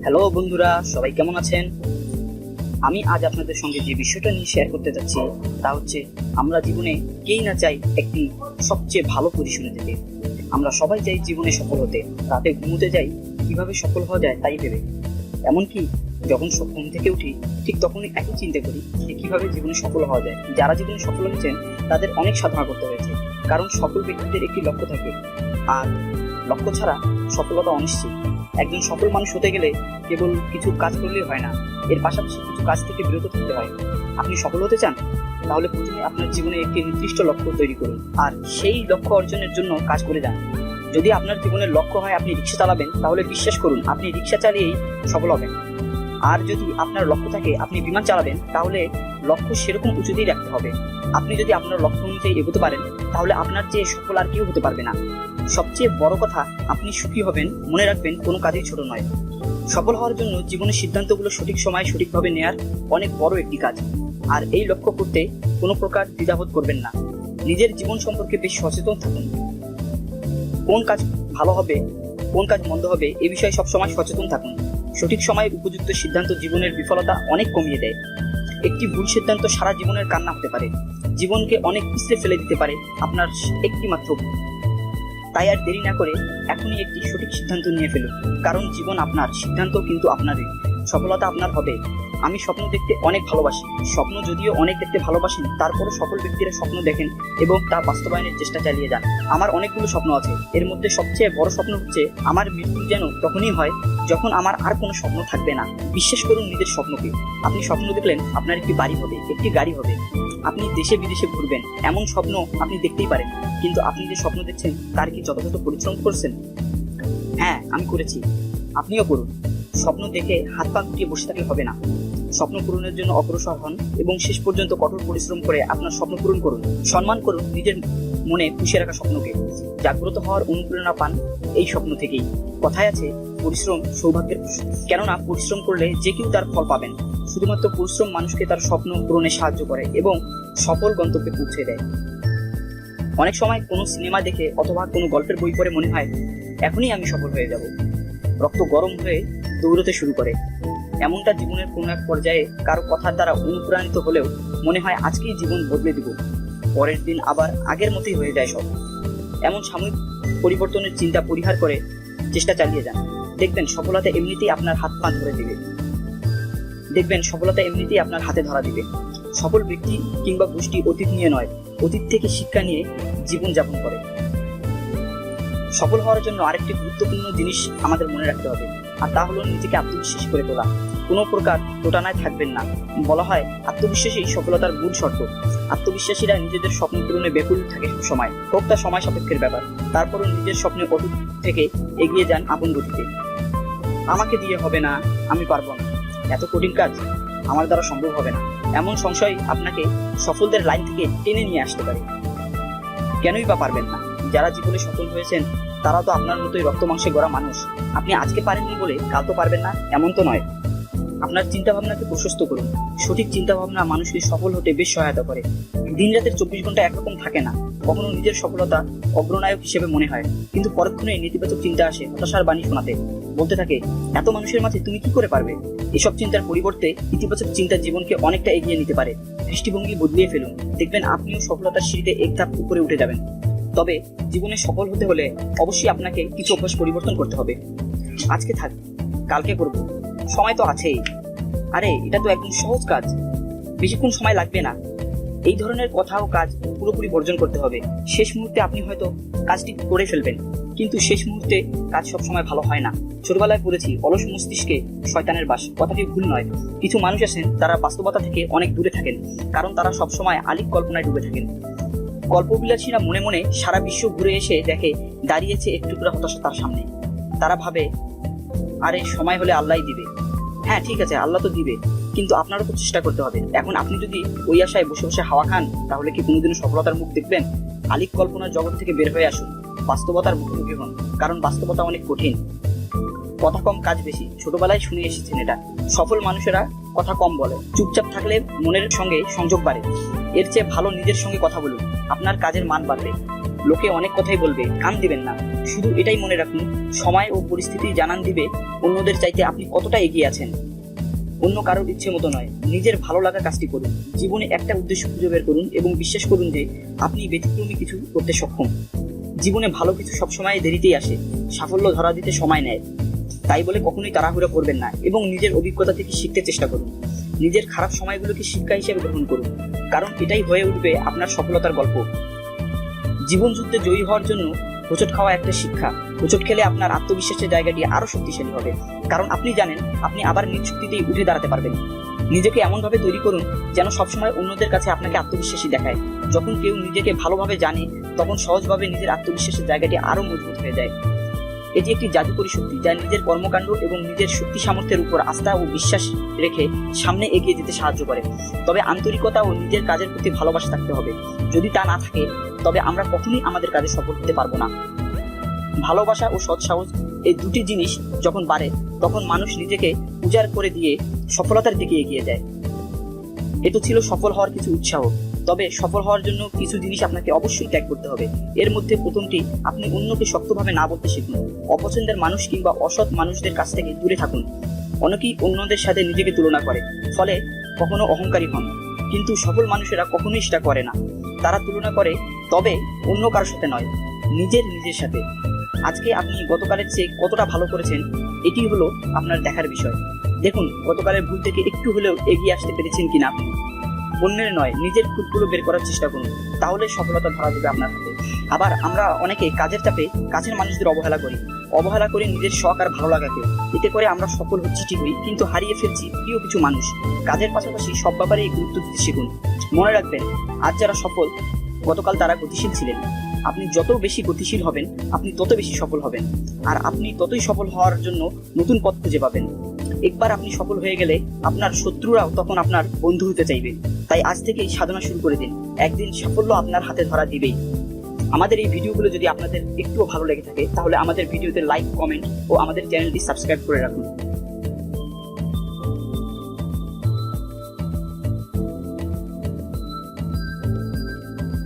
Hello বন্ধুরা, সবাই কেমন আছেন? আমি আজ আপনাদের সঙ্গে যে বিষয়টা নিয়ে শেয়ার করতে যাচ্ছি তা হচ্ছে আমরা জীবনে কেই না চাই একটি সবচেয়ে ভালো পজিশনে যেতে। আমরা সবাই চাই জীবনে সফল হতে, রাতে ঘুমোতে যাই কিভাবে সফল হওয়া যায় তাই ভেবে। এমনকি যখন ঘুম থেকে উঠি ঠিক তখনই একই চিন্তা করি যে কিভাবে জীবনে সফল হওয়া যায়। যারা জীবনে সফল হয়েছেন তাদের অনেক সাধনা করতে হয়েছে, কারণ সকল ব্যক্তিদের একটি লক্ষ্য থাকে, আর লক্ষ্য ছাড়া সফলতা অনিশ্চিত। একজন সফল মানুষ হতে গেলে কেবল কিছু কাজ করলেই হয় না, এর পাশাপাশি কিছু কাজ থেকে বিরত থাকতে হয়। আপনি সফল হতে চান, তাহলে প্রথমে আপনার জীবনে একটি নির্দিষ্ট লক্ষ্য তৈরি করুন আর সেই লক্ষ্য অর্জনের জন্য কাজ করে যান। যদি আপনার জীবনের লক্ষ্য হয় আপনি রিক্সা চালাবেন, তাহলে বিশ্বাস করুন আপনি রিক্সা চালিয়েই সফল হবেন। আর যদি আপনার লক্ষ্য থাকে আপনি বিমান চালাবেন, তাহলে লক্ষ্য সেরকম উঁচুতেই রাখতে হবে। আপনি যদি আপনার লক্ষ্য অনুযায়ী এগোতে পারেন, তাহলে আপনার চেয়ে সফল আর কেউ হতে পারবে না। সবচেয়ে বড় কথা, আপনি সুখী হবেন। মনে রাখবেন, কোনো কাজই ছোট নয়। সফল হওয়ার জন্য জীবনের সিদ্ধান্তগুলো সঠিক সময়ে সঠিকভাবে নেয়ার অনেক বড় একটি কাজ। আর এই লক্ষ্য করতে কোনো প্রকার দ্বিধাবোধ করবেন না। নিজের জীবন সম্পর্কে বেশ সচেতন থাকুন। কোন কাজ ভালো হবে, কোন কাজ মন্দ হবে, এ বিষয়ে সবসময় সচেতন থাকুন। সঠিক সময়ে উপযুক্ত সিদ্ধান্ত জীবনের বিফলতা অনেক কমিয়ে দেয়। একটি ভুল সিদ্ধান্ত সারা জীবনের কান্না হতে পারে, জীবনকে অনেক পিছলে ফেলে দিতে পারে আপনার একটি মাত্র ভুল। তাই আর দেরি না করে এখনই একটি সঠিক সিদ্ধান্ত নিয়ে ফেলুন, কারণ জীবন আপনার, সিদ্ধান্ত কিন্তু আপনারই। সফলতা আপনার হবে। আমি স্বপ্ন দেখতে অনেক ভালোবাসি। স্বপ্ন যদিও অনেক দেখতে ভালোবাসেন, তারপরও সকল ব্যক্তিরা স্বপ্ন দেখেন এবং তা বাস্তবায়নের চেষ্টা চালিয়ে যান। আমার অনেকগুলো স্বপ্ন আছে, এর মধ্যে সবচেয়ে বড় স্বপ্ন হচ্ছে আমার মৃত্যু যেন তখনই হয় যখন আমার আর কোনো স্বপ্ন থাকবে না। বিশ্বাস করুন নিজের স্বপ্নকে। আপনি স্বপ্ন দেখলেন আপনার একটি বাড়ি হবে, একটি গাড়ি হবে, আপনি দেশে বিদেশে ঘুরবেন, এমন স্বপ্ন আপনি দেখতেই পারেন। কিন্তু আপনি যে স্বপ্ন দেখছেন তার কি যথাযথ পরিশ্রম করছেন? হ্যাঁ, আমি করেছি, আপনিও করুন। স্বপ্ন দেখে হাত পা গুটিয়ে বসে থাকলে হবে না। স্বপ্ন পূরণের জন্য অগ্রসর হন এবং শেষ পর্যন্ত কঠোর পরিশ্রম করে আপনার স্বপ্ন পূরণ করুন। সম্মান করুন নিজের মনে পুষে রাখা স্বপ্নকে। জাগ্রত হওয়ার অনুপ্রেরণা পান এই স্বপ্ন থেকেই। কথায় আছে, পরিশ্রম সৌভাগ্যের। কেননা পরিশ্রম করলে যে কেউ তার ফল পাবেন। শুধুমাত্র পরিশ্রম মানুষকে তার স্বপ্ন পূরণে সাহায্য করে এবং সফল গন্তব্যে পৌঁছে দেয়। অনেক সময় কোনো সিনেমা দেখে অথবা কোনো গল্পের বই পড়ে মনে হয় এখনই আমি সফল হয়ে যাব। রক্ত গরম হয়ে দৌড়তে শুরু করে। এমনটা জীবনের কোনো এক পর্যায়ে কারো কথার দ্বারা অনুপ্রাণিত হলেও মনে হয় আজকেই জীবন বদলে দিব। পরের দিন আবার আগের মতোই হয়ে যায় সব। এমন সাময়িক পরিবর্তনের চিন্তা পরিহার করে চেষ্টা চালিয়ে যান। দেখবেন সফলতা এমনিতেই আপনার হাত পা ধরে দিবে। দেখবেন সফলতা এমনিতেই আপনার হাতে ধরা দিবে। সফল ব্যক্তি কিংবা গোষ্ঠী অতীত নিয়ে নয়, অতীত থেকে শিক্ষা নিয়ে জীবন যাপন করে। সফল হওয়ার জন্য আরেকটি গুরুত্বপূর্ণ জিনিস আমাদের মনে রাখতে হবে, আর তা হলো নিজেকে আত্মবিশ্বাসী করে তোলা। কোনো প্রকার দোটানায় থাকবেন না। বলা হয় আত্মবিশ্বাসী সফলতার মূল শর্ত। আত্মবিশ্বাসীরা নিজেদের স্বপ্ন পূরণে ব্যাকুল থাকে সবসময়, হোক তা সময় সাপেক্ষের ব্যাপার। তারপরও নিজের স্বপ্নে অটুট থেকে এগিয়ে যান আপন গতিতে। আমাকে দিয়ে হবে না, আমি পারবো না, এত কঠিন কাজ আমার দ্বারা সম্ভব হবে না, এমন সংশয় আপনাকে সফলদের লাইন থেকে টেনে নিয়ে আসতে পারে। কেনই বা পারবেন না? যারা জীবনে সফল হয়েছেন তারা তো আপনার মতোই রক্ত মাংসে গড়া মানুষ। আপনি আজকে পারেননি বলে কাল তো পারবেন না, এমন তো নয়। আপনার চিন্তা ভাবনাকে প্রশস্ত করুন। সঠিক চিন্তা ভাবনা মানুষকে সফল হতে বেশ সহায়তা করে। দিন রাতের 24 ঘন্টা একরকম থাকে না। কখনো নিজের সফলতা অগ্রনায়ক হিসেবে মনে হয়, কিন্তু পরক্ষণে নেতিবাচক চিন্তা আসে হতাশার বাণী শোনাতে। বলতে থাকে, এত মানুষের মাঝে তুমি কি করে পারবে? এসব চিন্তার পরিবর্তে ইতিবাচক চিন্তা জীবনকে অনেকটা এগিয়ে নিতে পারে। দৃষ্টিভঙ্গি বদলিয়ে ফেলুন, দেখবেন আপনিও সফলতার সিঁড়িতে এক ধাপ উপরে উঠে যাবেন। তবে জীবনে সফল হতে হলে অবশ্যই আপনাকে কিছু অভ্যাস পরিবর্তন করতে হবে। আজকে থাক, কালকে করব, সময় তো আছেই, আরে এটা তো একদম সহজ কাজ, বেশিক্ষণ সময় লাগবে না, এই ধরনের কথা ও কাজ পুরোপুরি বর্জন করতে হবে। শেষ মুহূর্তে আপনি হয়তো কাজটি করে ফেলবেন, কিন্তু শেষ মুহূর্তে কাজ সবসময় ভালো হয় না। ছোটবেলায় পড়েছি, অলস মস্তিষ্কে শয়তানের বাস। কথাটি ভুল নয়। কিছু মানুষ আছেন তারা বাস্তবতা থেকে অনেক দূরে থাকেন, কারণ তারা সবসময় আলিক কল্পনায় ডুবে থাকেন। কল্পবিলাসীরা মনে মনে সারা বিশ্ব ঘুরে এসে দেখে দাঁড়িয়েছে এক টুকরা হতাশা তার সামনে। তারা ভাবে, আরে সময় হলে আল্লাহই দিবে। হ্যাঁ ঠিক আছে, আল্লাহ তো দিবে, কিন্তু আপনারও তো চেষ্টা করতে হবে। এখন আপনি যদি ওই আশায় বসে বসে হাওয়া খান, তাহলে কি কোনোদিনও সফলতার মুখ দেখবেন? আলিক কল্পনার জগৎ থেকে বের হয়ে আসুন, বাস্তবতার মুখোমুখি হন, কারণ বাস্তবতা অনেক কঠিন। কথা কম কাজ বেশি, ছোটবেলায় শুনে এসেছেন এটা। সফল মানুষেরা কথা কম বলে, চুপচাপ থাকলে মনের সঙ্গে সংযোগ বাড়ে। এর চেয়ে ভালো নিজের সঙ্গে কথা বলুন, আপনার কাজের মান বাড়বে। লোকে অনেক কথাই বলবে, কান দিবেন না। শুধু এটাই মনে রাখুন, সময় ও পরিস্থিতি জানান দিবে অন্যদের চাইতে আপনি কতটা এগিয়ে আছেন। অন্য কারোর ইচ্ছে মতো নয়, নিজের ভালো লাগা কাজটি করুন। জীবনে একটা উদ্দেশ্য খুঁজে বের করুন এবং বিশ্বাস করুন যে আপনি ব্যতিক্রমী কিছু করতে সক্ষম। জীবনে ভালো কিছু সবসময় দেরিতেই আসে, সাফল্য ধরা দিতে সময় নেয়। তাই বলে কখনোই তাড়াহুড়ো করবেন না এবং নিজের অভিজ্ঞতা থেকে শিখতে চেষ্টা করুন। নিজের খারাপ সময়গুলোকে শিক্ষা হিসেবে গ্রহণ করুন, কারণ এটাই হয়ে উঠবে আপনার সফলতার গল্প। জীবন যুদ্ধে জয়ী হওয়ার জন্য হোঁচট খাওয়া একটা শিক্ষা। হোঁচট খেলে আপনার আত্মবিশ্বাসের জায়গাটি আরো শক্তিশালী হবে, কারণ আপনি জানেন আপনি আবার নিজ শক্তিতেই উঠে দাঁড়াতে পারবেন। নিজেকে এমনভাবে তৈরি করুন যেন সবসময় অন্যদের কাছে আপনাকে আত্মবিশ্বাসী দেখায়। যখন কেউ নিজেকে ভালোভাবে জানে, তখন সহজভাবে নিজের আত্মবিশ্বাসের জায়গাটি আরো মজবুত হয়ে যায়। এটি একটি জাদুকরী শক্তি যা নিজের কর্মকাণ্ড এবং নিজের শক্তি সামর্থ্যের উপর আস্থা ও বিশ্বাস রেখে সামনে এগিয়ে যেতে সাহায্য করে। তবে আন্তরিকতা ও নিজের কাজের প্রতি ভালোবাসা থাকতে হবে। যদি তা না থাকে, তবে আমরা কখনোই আমাদের কাজে সফল হতে পারবো না। ভালোবাসা ও সৎ সাহস, এই দুটি জিনিস যখন বাড়ে, তখন মানুষ নিজেকে উজাড় করে দিয়ে সফলতার দিকে এগিয়ে যায়। এতো ছিল সফল হওয়ার কিছু উৎসাহ। তবে সফল হওয়ার জন্য কিছু জিনিস আপনাকে অবশ্যই ত্যাগ করতে হবে। এর মধ্যে প্রথমটি, আপনি অন্যকে শক্তভাবে না বলতে শিখুন। অপছন্দের মানুষ কিংবা অসৎ মানুষদের কাছ থেকে দূরে থাকুন। অনেকেই অন্যদের সাথে নিজেকে তুলনা করে, ফলে কখনো অহংকারী হন। কিন্তু সফল মানুষেরা কখনোই সেটা করে না। তারা তুলনা করে, তবে অন্য কারোর সাথে নয়, নিজের সাথে। আজকে আপনি গতকালের চেয়ে কতটা ভালো করেছেন, এটি হলো আপনার দেখার বিষয়। দেখুন গতকালের ভুল থেকে একটু হলেও এগিয়ে আসতে পেরেছেন কিনা আপনি। অন্যের নয়, নিজের খুঁতগুলো বের করার চেষ্টা করুন, তাহলে সফলতা ধরা দেবে আপনার হাতে। আবার আমরা অনেকে কাজের চাপে কাছের মানুষদের অবহেলা করি নিজের শখ আর ভালো লাগাকে। এতে করে আমরা সফল হচ্ছি ঠিকই, কিন্তু হারিয়ে ফেলছি প্রিয় কিছু মানুষ। কাজের পাশাপাশি সব ব্যাপারেই গুরুত্ব দিতে শিখুন। মনে রাখবেন, আজ যারা সফল, গতকাল তারা গতিশীল ছিলেন। আপনি যত বেশি গতিশীল হবেন, আপনি তত বেশি সফল হবেন। আর আপনি ততই সফল হওয়ার জন্য নতুন পথ খুঁজে পাবেন। একবার আপনি সফল হয়ে গেলে আপনার শত্রুরাও তখন আপনার বন্ধু হতে চাইবে। তাই আজ থেকেই সাধনা শুরু করে দিন, একদিন সাফল্য আপনার হাতে ধরা দিবেই। আমাদের এই ভিডিওগুলো যদি আপনাদের একটুও ভালো লেগে থাকে, তাহলে আমাদের ভিডিওতে লাইক, কমেন্ট ও আমাদের চ্যানেলটি সাবস্ক্রাইব করে রাখুন।